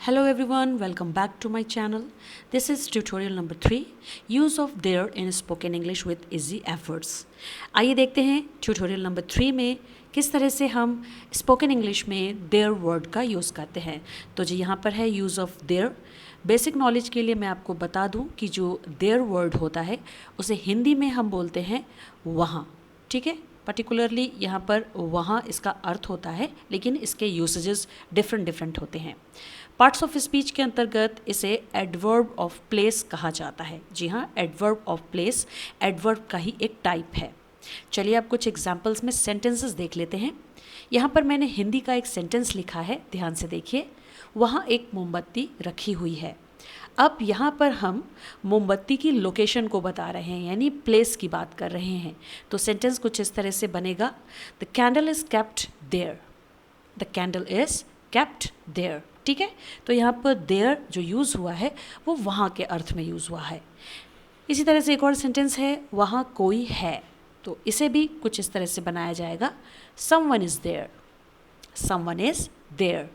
Hello everyone, welcome back to my channel. This is tutorial number 3, use of there in spoken English with easy efforts. आइए देखते हैं tutorial number 3 में किस तरह से हम spoken English में there word का यूज़ करते हैं. तो जी यहाँ पर है use of there. Basic knowledge के लिए मैं आपको बता दूँ कि जो there word होता है उसे हिंदी में हम बोलते हैं वहाँ. ठीक है, पर्टिकुलरली यहाँ पर वहाँ इसका अर्थ होता है, लेकिन इसके यूसेजेस डिफरेंट होते हैं. पार्ट्स ऑफ स्पीच के अंतर्गत इसे एडवर्ब ऑफ प्लेस कहा जाता है. जी हाँ, एडवर्ब ऑफ प्लेस एडवर्ब का ही एक टाइप है. चलिए आप कुछ एग्जांपल्स में सेंटेंसेस देख लेते हैं. यहाँ पर मैंने हिंदी का एक सेंटेंस लिखा है, ध्यान से देखिए. वहाँ एक मोमबत्ती रखी हुई है. अब यहाँ पर हम मोमबत्ती की लोकेशन को बता रहे हैं, यानी प्लेस की बात कर रहे हैं. तो सेंटेंस कुछ इस तरह से बनेगा, the candle is kept there. The candle is kept there. ठीक है, तो यहाँ पर देयर जो यूज़ हुआ है वो वहाँ के अर्थ में यूज़ हुआ है. इसी तरह से एक और सेंटेंस है, वहाँ कोई है. तो इसे भी कुछ इस तरह से बनाया जाएगा, someone is there. Someone is there.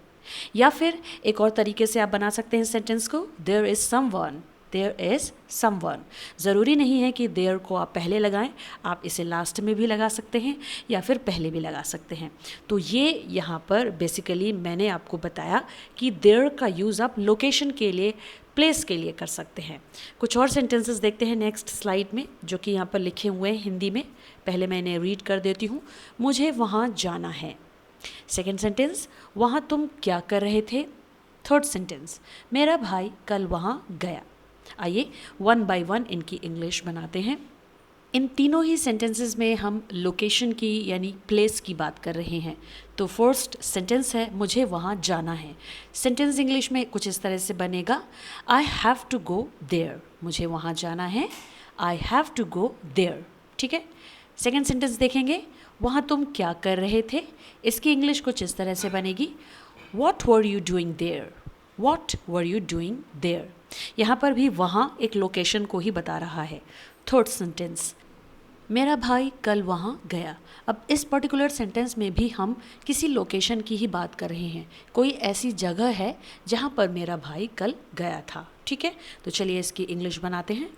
या फिर एक और तरीके से आप बना सकते हैं सेंटेंस को, there is someone. There is someone. ज़रूरी नहीं है कि देयर को आप पहले लगाएं, आप इसे लास्ट में भी लगा सकते हैं या फिर पहले भी लगा सकते हैं. तो ये यहाँ पर बेसिकली मैंने आपको बताया कि देयर का यूज़ आप लोकेशन के लिए, प्लेस के लिए कर सकते हैं. कुछ और सेंटेंसेस देखते हैं नेक्स्ट स्लाइड में, जो कि यहाँ पर लिखे हुए हैं हिंदी में. पहले मैं इन्हें रीड कर देती हूँ. मुझे वहाँ जाना है. सेकेंड सेंटेंस, वहाँ तुम क्या कर रहे थे. थर्ड सेंटेंस, मेरा भाई कल वहाँ गया. आइए वन बाय वन इनकी इंग्लिश बनाते हैं. इन तीनों ही सेंटेंसेस में हम लोकेशन की यानी प्लेस की बात कर रहे हैं. तो फर्स्ट सेंटेंस है, मुझे वहाँ जाना है. सेंटेंस इंग्लिश में कुछ इस तरह से बनेगा, I have to go there. मुझे वहाँ जाना है, I have to go there. ठीक है. सेकेंड सेंटेंस देखेंगे, वहाँ तुम क्या कर रहे थे. इसकी इंग्लिश कुछ इस तरह से बनेगी, what were you doing there. What were you doing there. यहाँ पर भी वहाँ एक लोकेशन को ही बता रहा है. थर्ड सेंटेंस, मेरा भाई कल वहाँ गया. अब इस पर्टिकुलर सेंटेंस में भी हम किसी लोकेशन की ही बात कर रहे हैं. कोई ऐसी जगह है जहाँ पर मेरा भाई कल गया था. ठीक है, तो चलिए इसकी इंग्लिश बनाते हैं.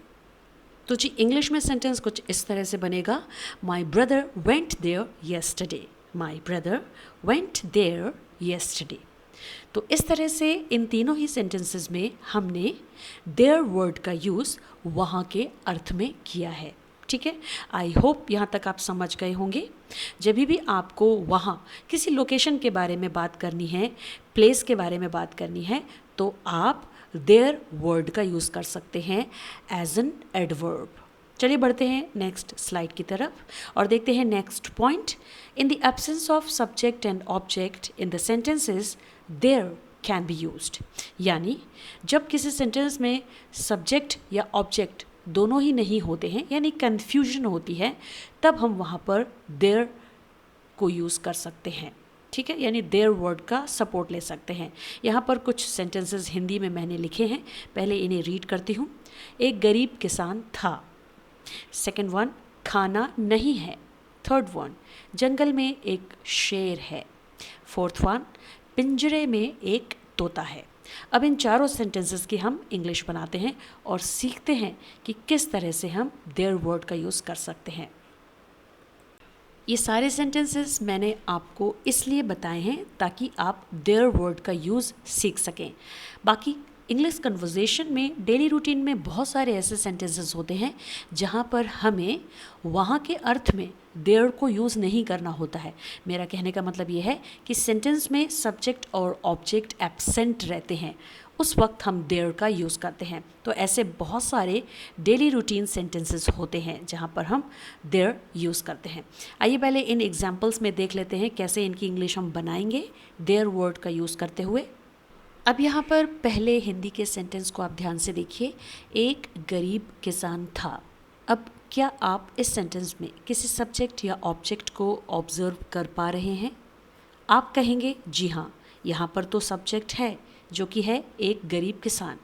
तो जी इंग्लिश में सेंटेंस कुछ इस तरह से बनेगा, my brother went there yesterday. My brother went there yesterday. तो इस तरह से इन तीनों ही सेंटेंसेस में हमने देयर वर्ड का यूज़ वहाँ के अर्थ में किया है. ठीक है, आई होप यहाँ तक आप समझ गए होंगे. जब भी आपको वहाँ किसी लोकेशन के बारे में बात करनी है, प्लेस के बारे में बात करनी है, तो आप देयर वर्ड का यूज़ कर सकते हैं एज एन एडवर्ब. चलिए बढ़ते हैं नेक्स्ट स्लाइड की तरफ और देखते हैं next point. In the absence of subject and object in the sentences there can be used. यानी जब किसी सेंटेंस में सब्जेक्ट या ऑब्जेक्ट दोनों ही नहीं होते हैं, यानी कन्फ्यूजन होती है, तब हम वहाँ पर देयर को यूज़ कर सकते हैं. ठीक है, यानी देयर वर्ड का सपोर्ट ले सकते हैं. यहाँ पर कुछ सेंटेंसेस हिंदी में मैंने लिखे हैं, पहले इन्हें रीड करती हूँ. एक गरीब किसान था. सेकेंड वन, खाना नहीं है. थर्ड वन, जंगल में एक शेर है. फोर्थ वन, पिंजरे में एक तोता है. अब इन चारों सेंटेंसेस की हम इंग्लिश बनाते हैं और सीखते हैं कि किस तरह से हम देयर वर्ड का यूज़ कर सकते हैं. ये सारे सेंटेंसेस मैंने आपको इसलिए बताए हैं ताकि आप देयर वर्ड का यूज़ सीख सकें. बाकी इंग्लिश कन्वर्सेशन में, डेली रूटीन में बहुत सारे ऐसे सेंटेंसेस होते हैं जहाँ पर हमें वहाँ के अर्थ में देयर को यूज़ नहीं करना होता है. मेरा कहने का मतलब ये है कि सेंटेंस में सब्जेक्ट और ऑब्जेक्ट एब्सेंट रहते हैं, उस वक्त हम देयर का यूज़ करते हैं. तो ऐसे बहुत सारे डेली रूटीन सेंटेंसेस होते हैं जहाँ पर हम देयर यूज़ करते हैं. आइए पहले इन एग्जाम्पल्स में देख लेते हैं कैसे इनकी इंग्लिश हम बनाएंगे देयर वर्ड का यूज़ करते हुए. अब यहाँ पर पहले हिंदी के सेंटेंस को आप ध्यान से देखिए, एक गरीब किसान था. अब क्या आप इस सेंटेंस में किसी सब्जेक्ट या ऑब्जेक्ट को ऑब्जर्व कर पा रहे हैं. आप कहेंगे जी हाँ, यहाँ पर तो सब्जेक्ट है जो कि है एक गरीब किसान,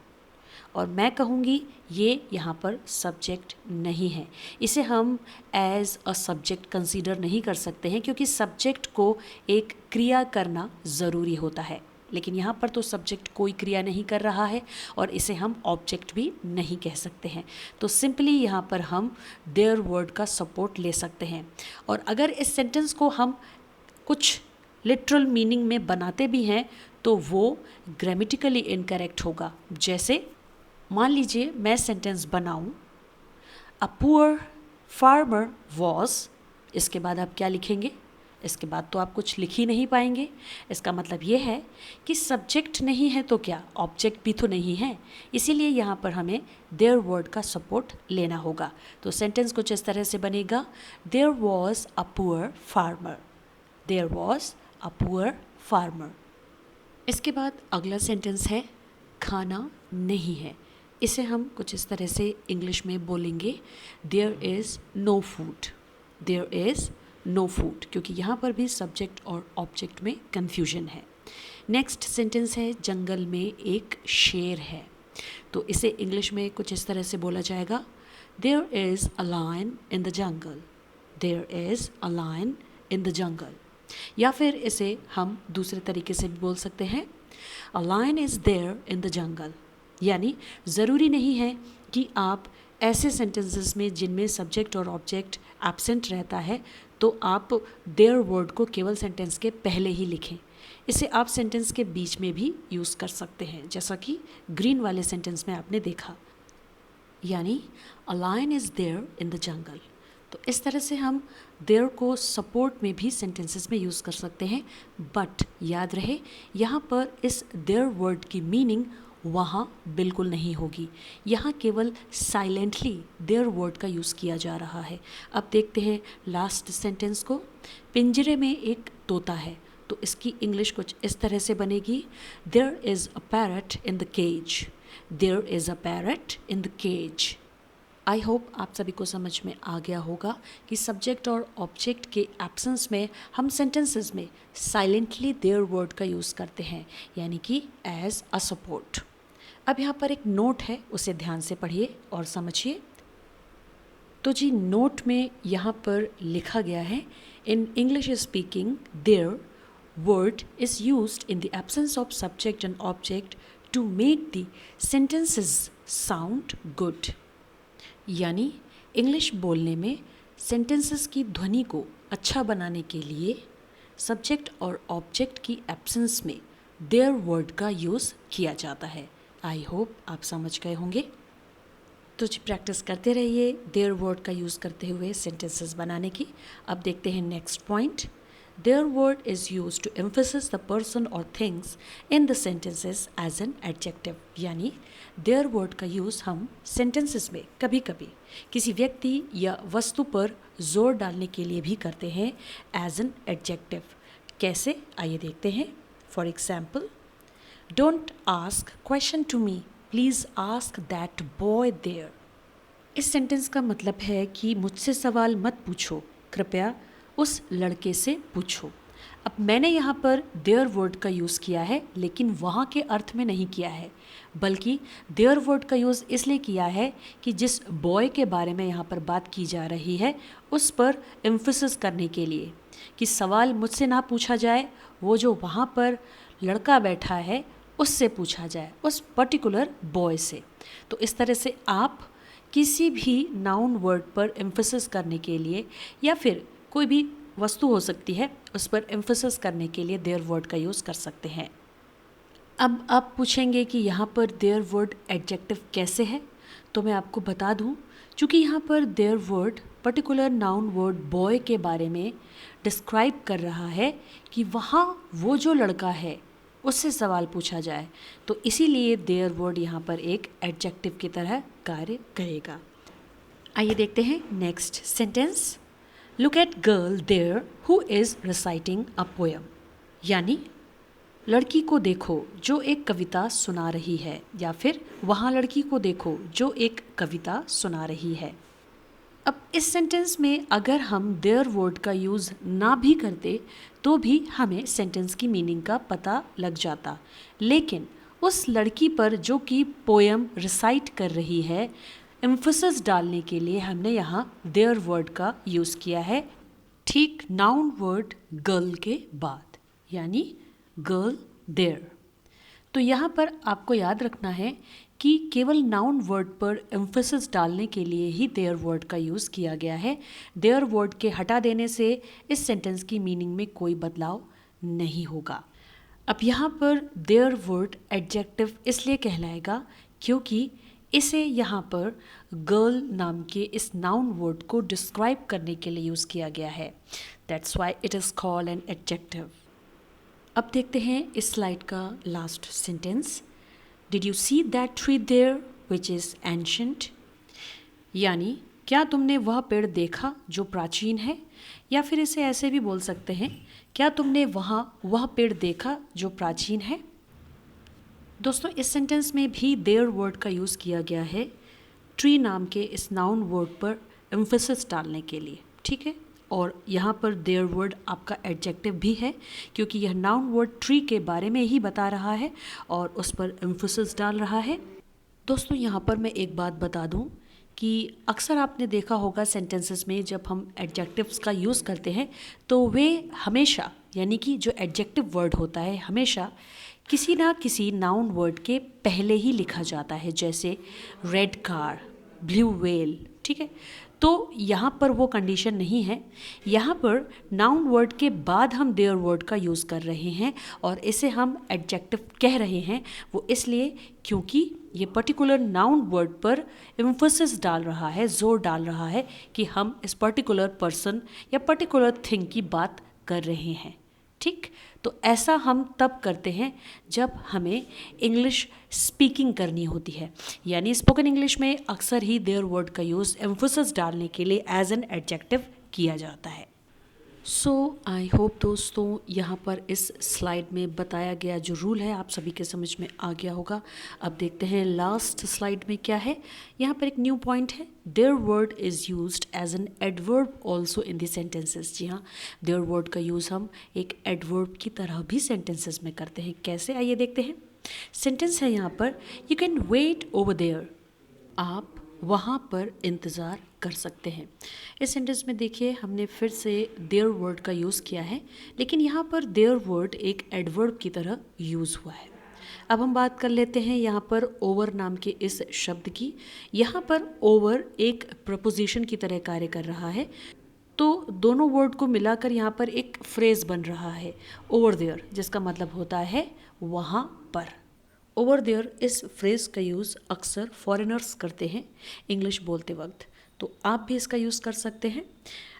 और मैं कहूँगी ये यहाँ पर सब्जेक्ट नहीं है. इसे हम एज अ सब्जेक्ट कंसीडर नहीं कर सकते हैं, क्योंकि सब्जेक्ट को एक क्रिया करना ज़रूरी होता है. लेकिन यहाँ पर तो सब्जेक्ट कोई क्रिया नहीं कर रहा है और इसे हम ऑब्जेक्ट भी नहीं कह सकते हैं। तो सिंपली यहाँ पर हम देयर वर्ड का सपोर्ट ले सकते हैं। और अगर इस सेंटेंस को हम कुछ लिटरल मीनिंग में बनाते भी हैं तो वो ग्रामेटिकली इनकरेक्ट होगा। जैसे मान लीजिए मैं सेंटेंस बनाऊं, अ पुअर फार्मर वॉज, इसके बाद आप क्या लिखेंगे? इसके बाद तो आप कुछ लिख ही नहीं पाएंगे। इसका मतलब ये है कि सब्जेक्ट नहीं है तो क्या, ऑब्जेक्ट भी तो नहीं है, इसीलिए यहाँ पर हमें देयर वर्ड का सपोर्ट लेना होगा। तो सेंटेंस कुछ इस तरह से बनेगा, there was a poor farmer, there was a poor farmer. इसके बाद अगला सेंटेंस है खाना नहीं है। इसे हम कुछ इस तरह से इंग्लिश में बोलेंगे, there is no food, there is no food, क्योंकि यहाँ पर भी सब्जेक्ट और ऑब्जेक्ट में कन्फ्यूजन है। नेक्स्ट सेंटेंस है जंगल में एक शेर है। तो इसे इंग्लिश में कुछ इस तरह से बोला जाएगा, there is a lion in the jungle, there is a lion in the jungle. या फिर इसे हम दूसरे तरीके से भी बोल सकते हैं, a lion is there in the jungle. यानी ज़रूरी नहीं है कि आप ऐसे सेंटेंसेस में जिनमें सब्जेक्ट और ऑब्जेक्ट एब्सेंट रहता है तो आप देयर वर्ड को केवल सेंटेंस के पहले ही लिखें। इसे आप सेंटेंस के बीच में भी यूज़ कर सकते हैं, जैसा कि ग्रीन वाले सेंटेंस में आपने देखा, यानी a lion is there in the jungle. तो इस तरह से हम देयर को सपोर्ट में भी सेंटेंसेस में यूज़ कर सकते हैं। बट याद रहे यहाँ पर इस देयर वर्ड की मीनिंग वहाँ बिल्कुल नहीं होगी, यहाँ केवल साइलेंटली देयर वर्ड का यूज़ किया जा रहा है। अब देखते हैं लास्ट सेंटेंस को, पिंजरे में एक तोता है। तो इसकी इंग्लिश कुछ इस तरह से बनेगी, there is a parrot in the cage, there is a parrot in the cage. I hope आप सभी को समझ में आ गया होगा कि सब्जेक्ट और ऑब्जेक्ट के एब्सेंस में हम सेंटेंसेस में साइलेंटली देयर वर्ड का यूज़ करते हैं, यानी कि एज अ सपोर्ट। अब यहाँ पर एक नोट है, उसे ध्यान से पढ़िए और समझिए। तो जी नोट में यहाँ पर लिखा गया है, in English speaking there word is used in the absence of subject and object to make the sentences sound good. यानी इंग्लिश बोलने में सेंटेंसेस की ध्वनि को अच्छा बनाने के लिए सब्जेक्ट और ऑब्जेक्ट की एब्सेंस में देयर वर्ड का यूज़ किया जाता है। आई होप आप समझ गए होंगे। तो जी प्रैक्टिस करते रहिए देयर वर्ड का यूज़ करते हुए सेंटेंसेस बनाने की। अब देखते हैं next point, there word is use to emphasis the person और things in the sentences as an adjective. यानी देयर वर्ड का यूज़ हम सेंटेंसेस में कभी कभी किसी व्यक्ति या वस्तु पर जोर डालने के लिए भी करते हैं एज एन एडजेक्टिव। कैसे, आइए देखते हैं। For example, don't ask question to me, please ask that boy there. इस सेंटेंस का मतलब है कि मुझसे सवाल मत पूछो, कृपया उस लड़के से पूछो। अब मैंने यहाँ पर देयर वर्ड का यूज़ किया है, लेकिन वहाँ के अर्थ में नहीं किया है, बल्कि देयर वर्ड का यूज़ इसलिए किया है कि जिस बॉय के बारे में यहाँ पर बात की जा रही है उस पर एम्फेसिस करने के लिए, कि सवाल मुझसे ना पूछा जाए, वो जो वहाँ पर लड़का बैठा है उससे पूछा जाए, उस पर्टिकुलर बॉय से। तो इस तरह से आप किसी भी नाउन वर्ड पर एम्फेसिस करने के लिए या फिर कोई भी वस्तु हो सकती है उस पर एम्फेसिस करने के लिए देयर वर्ड का यूज़ कर सकते हैं। अब आप पूछेंगे कि यहाँ पर देयर वर्ड एडजेक्टिव कैसे है, तो मैं आपको बता दूँ, चूँकि यहाँ पर there word particular noun word boy के बारे में डिस्क्राइब कर रहा है कि वहाँ वो जो लड़का है उससे सवाल पूछा जाए, तो इसीलिए देयर वर्ड यहाँ पर एक एडजेक्टिव की तरह कार्य करेगा। आइए देखते हैं next sentence, look at girl there who is reciting a poem. यानी लड़की को देखो जो एक कविता सुना रही है, या फिर वहाँ लड़की को देखो जो एक कविता सुना रही है। अब इस सेंटेंस में अगर हम देयर वर्ड का यूज़ ना भी करते तो भी हमें सेंटेंस की मीनिंग का पता लग जाता, लेकिन उस लड़की पर जो कि पोएम रिसाइट कर रही है, एम्फेसिस डालने के लिए हमने यहाँ देयर वर्ड का यूज़ किया है, ठीक नाउन वर्ड गर्ल के बाद, यानी गर्ल देयर। तो यहाँ पर आपको याद रखना है कि केवल नाउन वर्ड पर एम्फेसिस डालने के लिए ही देयर वर्ड का यूज़ किया गया है। देयर वर्ड के हटा देने से इस सेंटेंस की मीनिंग में कोई बदलाव नहीं होगा। अब यहाँ पर देयर वर्ड एडजेक्टिव इसलिए कहलाएगा क्योंकि इसे यहाँ पर गर्ल नाम के इस नाउन वर्ड को डिस्क्राइब करने के लिए यूज़ किया गया है। That's why it is called an adjective. अब देखते हैं इस स्लाइड का last sentence. Did you see that tree there which is ancient, यानी क्या तुमने वह पेड़ देखा जो प्राचीन है, या फिर इसे ऐसे भी बोल सकते हैं, क्या तुमने वहाँ वह पेड़ देखा जो प्राचीन है। दोस्तों इस सेंटेंस में भी देयर वर्ड का यूज़ किया गया है ट्री नाम के इस नाउन वर्ड पर एम्फेसिस डालने के लिए, ठीक है। और यहाँ पर देयर वर्ड आपका एडजेक्टिव भी है क्योंकि यह नाउन वर्ड ट्री के बारे में ही बता रहा है और उस पर एम्फेसिस डाल रहा है। दोस्तों यहाँ पर मैं एक बात बता दूँ कि अक्सर आपने देखा होगा सेंटेंसेस में जब हम एडजेक्टिव्स का यूज़ करते हैं तो वे हमेशा, यानी कि जो एडजेक्टिव वर्ड होता है हमेशा किसी ना किसी नाउन वर्ड के पहले ही लिखा जाता है, जैसे रेड कार, ब्लू व्हेल, ठीक है। तो यहाँ पर वो कंडीशन नहीं है। यहाँ पर नाउन वर्ड के बाद हम देयर वर्ड का यूज़ कर रहे हैं और इसे हम एडजेक्टिव कह रहे हैं। वो इसलिए क्योंकि ये पर्टिकुलर नाउन वर्ड पर एम्फेसिस डाल रहा है, जोर डाल रहा है कि हम इस पर्टिकुलर पर्सन या पर्टिकुलर थिंग की बात कर रहे हैं, ठीक। तो ऐसा हम तब करते हैं जब हमें इंग्लिश स्पीकिंग करनी होती है, यानी स्पोकन इंग्लिश में अक्सर ही देयर वर्ड का यूज़ एम्फेसिस डालने के लिए एज एन एडजेक्टिव किया जाता है। सो आई होप दोस्तों यहाँ पर इस स्लाइड में बताया गया जो रूल है आप सभी के समझ में आ गया होगा। अब देखते हैं लास्ट स्लाइड में क्या है। यहाँ पर एक न्यू पॉइंट है, there word is used as an adverb also in the sentences. जी हाँ, देयर वर्ड का यूज़ हम एक एडवर्ब की तरह भी सेंटेंसेस में करते हैं। कैसे, आइए देखते हैं। सेंटेंस है यहाँ पर, you can wait over there, आप वहाँ पर इंतज़ार कर सकते हैं। इस सेंटेंस में देखिए हमने फिर से देयर वर्ड का यूज़ किया है, लेकिन यहाँ पर देयर वर्ड एक एडवर्ब की तरह यूज़ हुआ है। अब हम बात कर लेते हैं यहाँ पर ओवर नाम के इस शब्द की। यहाँ पर ओवर एक प्रपोजिशन की तरह कार्य कर रहा है, तो दोनों वर्ड को मिलाकर यहाँ पर एक फ्रेज़ बन रहा है ओवर देयर, जिसका मतलब होता है वहाँ पर। ओवर देयर इस फ्रेज़ का यूज़ अक्सर फॉरेनर्स करते हैं इंग्लिश बोलते वक्त, तो आप भी इसका यूज़ कर सकते हैं।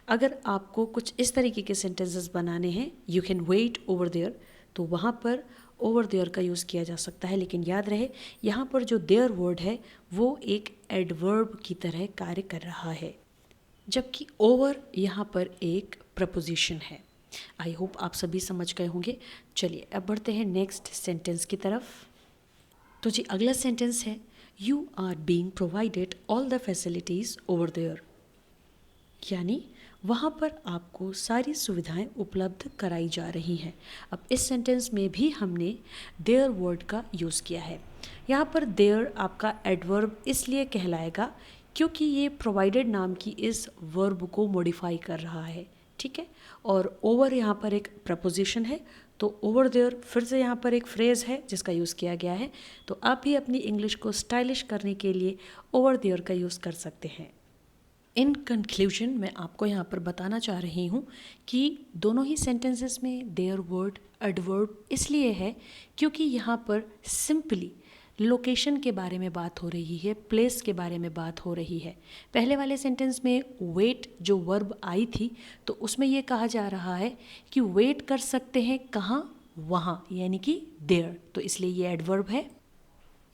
अगर आपको कुछ इस तरीके के सेंटेंसेस बनाने हैं, you can wait over there, तो वहाँ पर ओवर देयर का यूज़ किया जा सकता है। लेकिन याद रहे यहाँ पर जो देयर वर्ड है वो एक एडवर्ब की तरह कार्य कर रहा है, जबकि ओवर यहाँ पर एक प्रपोजिशन है। आई होप आप सभी समझ गए होंगे। चलिए अब बढ़ते हैं नेक्स्ट सेंटेंस की तरफ। तो जी अगला सेंटेंस है, you are being provided all the facilities over there, यानी वहाँ पर आपको सारी सुविधाएं उपलब्ध कराई जा रही हैं। अब इस सेंटेंस में भी हमने देयर वर्ड का यूज़ किया है। यहाँ पर देयर आपका एडवर्ब इसलिए कहलाएगा क्योंकि ये प्रोवाइडेड नाम की इस वर्ब को मॉडिफाई कर रहा है, ठीक है। और ओवर यहाँ पर एक प्रपोजिशन है, तो ओवर देयर फिर से यहाँ पर एक फ्रेज़ है जिसका यूज़ किया गया है। तो आप भी अपनी इंग्लिश को स्टाइलिश करने के लिए ओवर देयर का यूज़ कर सकते हैं। इन कंक्लूजन मैं आपको यहाँ पर बताना चाह रही हूँ कि दोनों ही सेंटेंसेस में देयर वर्ड एडवर्ब इसलिए है क्योंकि यहाँ पर सिंपली लोकेशन के बारे में बात हो रही है, प्लेस के बारे में बात हो रही है। पहले वाले सेंटेंस में वेट जो वर्ब आई थी तो उसमें ये कहा जा रहा है कि वेट कर सकते हैं कहाँ, वहाँ, यानी कि देयर, तो इसलिए ये एडवर्ब है।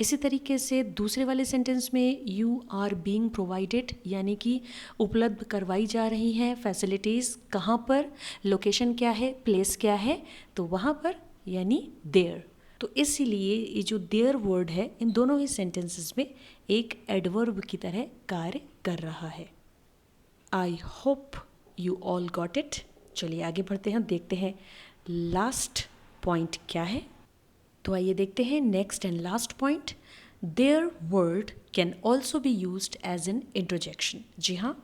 इसी तरीके से दूसरे वाले सेंटेंस में यू आर बीइंग प्रोवाइडेड, यानी कि उपलब्ध करवाई जा रही हैं फैसिलिटीज़, कहाँ पर, लोकेशन क्या है, प्लेस क्या है, तो वहाँ पर, यानी देयर। तो इसीलिए ये जो देयर वर्ड है इन दोनों ही सेंटेंसेस में एक एडवर्ब की तरह कार्य कर रहा है। I hope you all got it. चलिए आगे बढ़ते हैं, देखते हैं लास्ट पॉइंट क्या है। तो आइए देखते हैं next and last point, there word can also be used as an interjection. जी हाँ,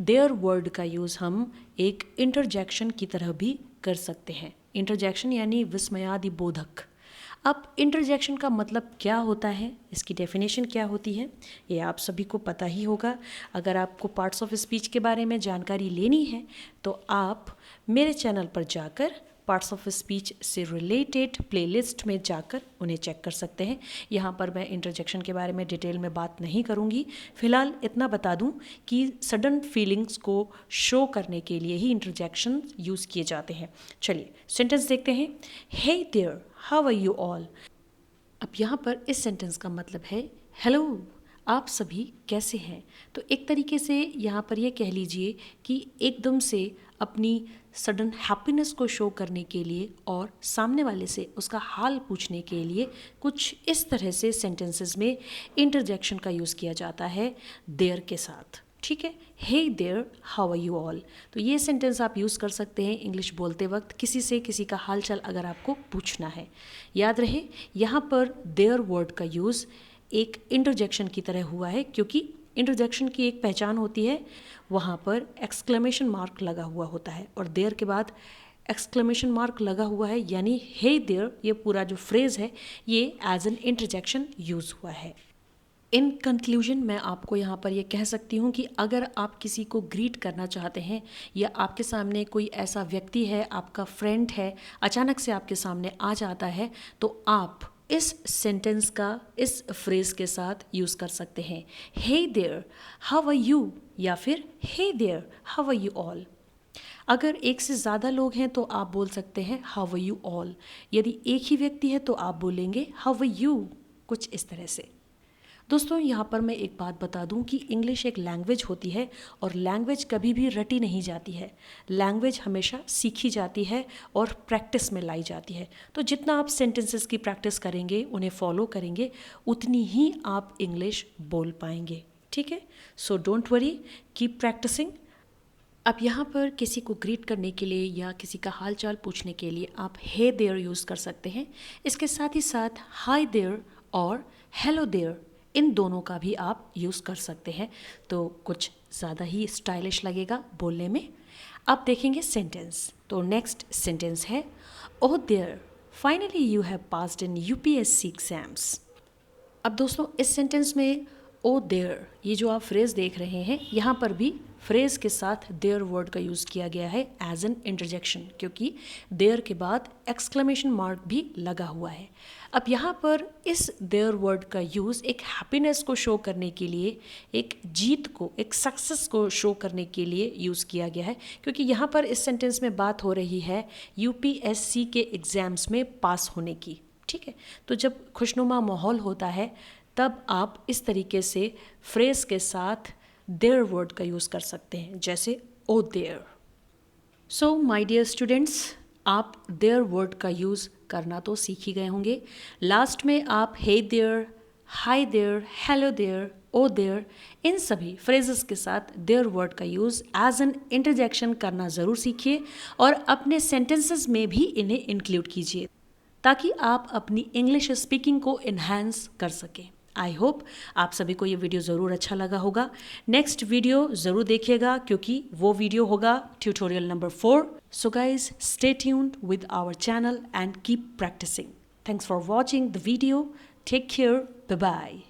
देयर वर्ड का यूज़ हम एक इंटरजेक्शन की तरह भी कर सकते हैं। इंटरजेक्शन यानी विस्मयादि बोधक। अब इंटरजेक्शन का मतलब क्या होता है, इसकी डेफिनेशन क्या होती है, ये आप सभी को पता ही होगा। अगर आपको पार्ट्स ऑफ स्पीच के बारे में जानकारी लेनी है तो आप मेरे चैनल पर जाकर पार्ट्स ऑफ स्पीच से रिलेटेड प्लेलिस्ट में जाकर उन्हें चेक कर सकते हैं। यहाँ पर मैं इंटरजेक्शन के बारे में डिटेल में बात नहीं करूँगी। फ़िलहाल इतना बता दूँ कि सडन फीलिंग्स को शो करने के लिए ही इंटरजेक्शन यूज़ किए जाते हैं। चलिए सेंटेंस देखते हैं। Hey there, how are you all. अब यहाँ पर इस सेंटेंस का मतलब है हेलो, आप सभी कैसे हैं। तो एक तरीके से यहाँ पर ये कह लीजिए कि एकदम से अपनी सडन हैप्पीनेस को शो करने के लिए और सामने वाले से उसका हाल पूछने के लिए कुछ इस तरह से सेंटेंसेस में इंटरजेक्शन का यूज़ किया जाता है देयर के साथ। ठीक है, hey there, how are you all. तो ये सेंटेंस आप यूज़ कर सकते हैं इंग्लिश बोलते वक्त किसी से किसी का हाल चाल अगर आपको पूछना है। याद रहे यहाँ पर देयर वर्ड का यूज़ एक इंटरजेक्शन की तरह हुआ है, क्योंकि इंटरजेक्शन की एक पहचान होती है, वहाँ पर एक्सक्लेमेशन मार्क लगा हुआ होता है और देयर के बाद एक्सक्लेमेशन मार्क लगा हुआ है, यानी हे देयर ये पूरा जो फ्रेज़ है ये एज एन इंटरजेक्शन यूज़ हुआ है। इन कंक्लूजन मैं आपको यहाँ पर ये कह सकती हूँ कि अगर आप किसी को ग्रीट करना चाहते हैं या आपके सामने कोई ऐसा व्यक्ति है, आपका फ्रेंड है, अचानक से आपके सामने आ जाता है, तो आप इस सेंटेंस का इस फ्रेज़ के साथ यूज़ कर सकते हैं। Hey there, how are you, या फिर hey there, how are you all. अगर एक से ज़्यादा लोग हैं तो आप बोल सकते हैं हाउ आर यू ऑल। यदि एक ही व्यक्ति है तो आप बोलेंगे हाउ आर यू, कुछ इस तरह से। दोस्तों यहाँ पर मैं एक बात बता दूं कि इंग्लिश एक लैंग्वेज होती है और लैंग्वेज कभी भी रटी नहीं जाती है। लैंग्वेज हमेशा सीखी जाती है और प्रैक्टिस में लाई जाती है। तो जितना आप सेंटेंसेस की प्रैक्टिस करेंगे, उन्हें फॉलो करेंगे, उतनी ही आप इंग्लिश बोल पाएंगे। ठीक है, so don't worry, keep practising. अब यहाँ पर किसी को ग्रीट करने के लिए या किसी का हाल चाल पूछने के लिए आप हे देयर यूज़ कर सकते हैं। इसके साथ ही साथ हाय देयर और हेलो देयर, इन दोनों का भी आप यूज़ कर सकते हैं, तो कुछ ज़्यादा ही स्टाइलिश लगेगा बोलने में। अब देखेंगे सेंटेंस। तो नेक्स्ट सेंटेंस है oh there, finally you have passed in UPSC exams. अब दोस्तों इस सेंटेंस में ओ देयर, ये जो आप फ्रेज़ देख रहे हैं, यहाँ पर भी फ्रेज़ के साथ देयर वर्ड का यूज़ किया गया है एज एन इंटरजेक्शन, क्योंकि देयर के बाद एक्सक्लेमेशन मार्क भी लगा हुआ है। अब यहाँ पर इस देयर वर्ड का यूज़ एक हैप्पीनेस को शो करने के लिए, एक जीत को, एक सक्सेस को शो करने के लिए यूज़ किया गया है, क्योंकि यहाँ पर इस सेंटेंस में बात हो रही है यूपीएससी के एग्ज़ाम्स में पास होने की। ठीक है, तो जब खुशनुमा माहौल होता है तब आप इस तरीके से फ्रेज़ के साथ देयर वर्ड का यूज़ कर सकते हैं, जैसे oh there. So my dear students, आप देयर वर्ड का यूज़ करना तो सीख ही गए होंगे। लास्ट में आप hey there, hi there, hello there, oh there, इन सभी फ्रेजेस के साथ देयर वर्ड का यूज़ एज एन इंटरजेक्शन करना ज़रूर सीखिए और अपने सेंटेंसेस में भी इन्हें इंक्लूड कीजिए, ताकि आप अपनी इंग्लिश स्पीकिंग को इन्हांस कर सकें। आई होप आप सभी को ये वीडियो ज़रूर अच्छा लगा होगा। नेक्स्ट वीडियो ज़रूर देखिएगा, क्योंकि वो वीडियो होगा tutorial number 4। So guys, stay tuned with our channel and keep practising. Thanks for watching the video. Take care, bye bye.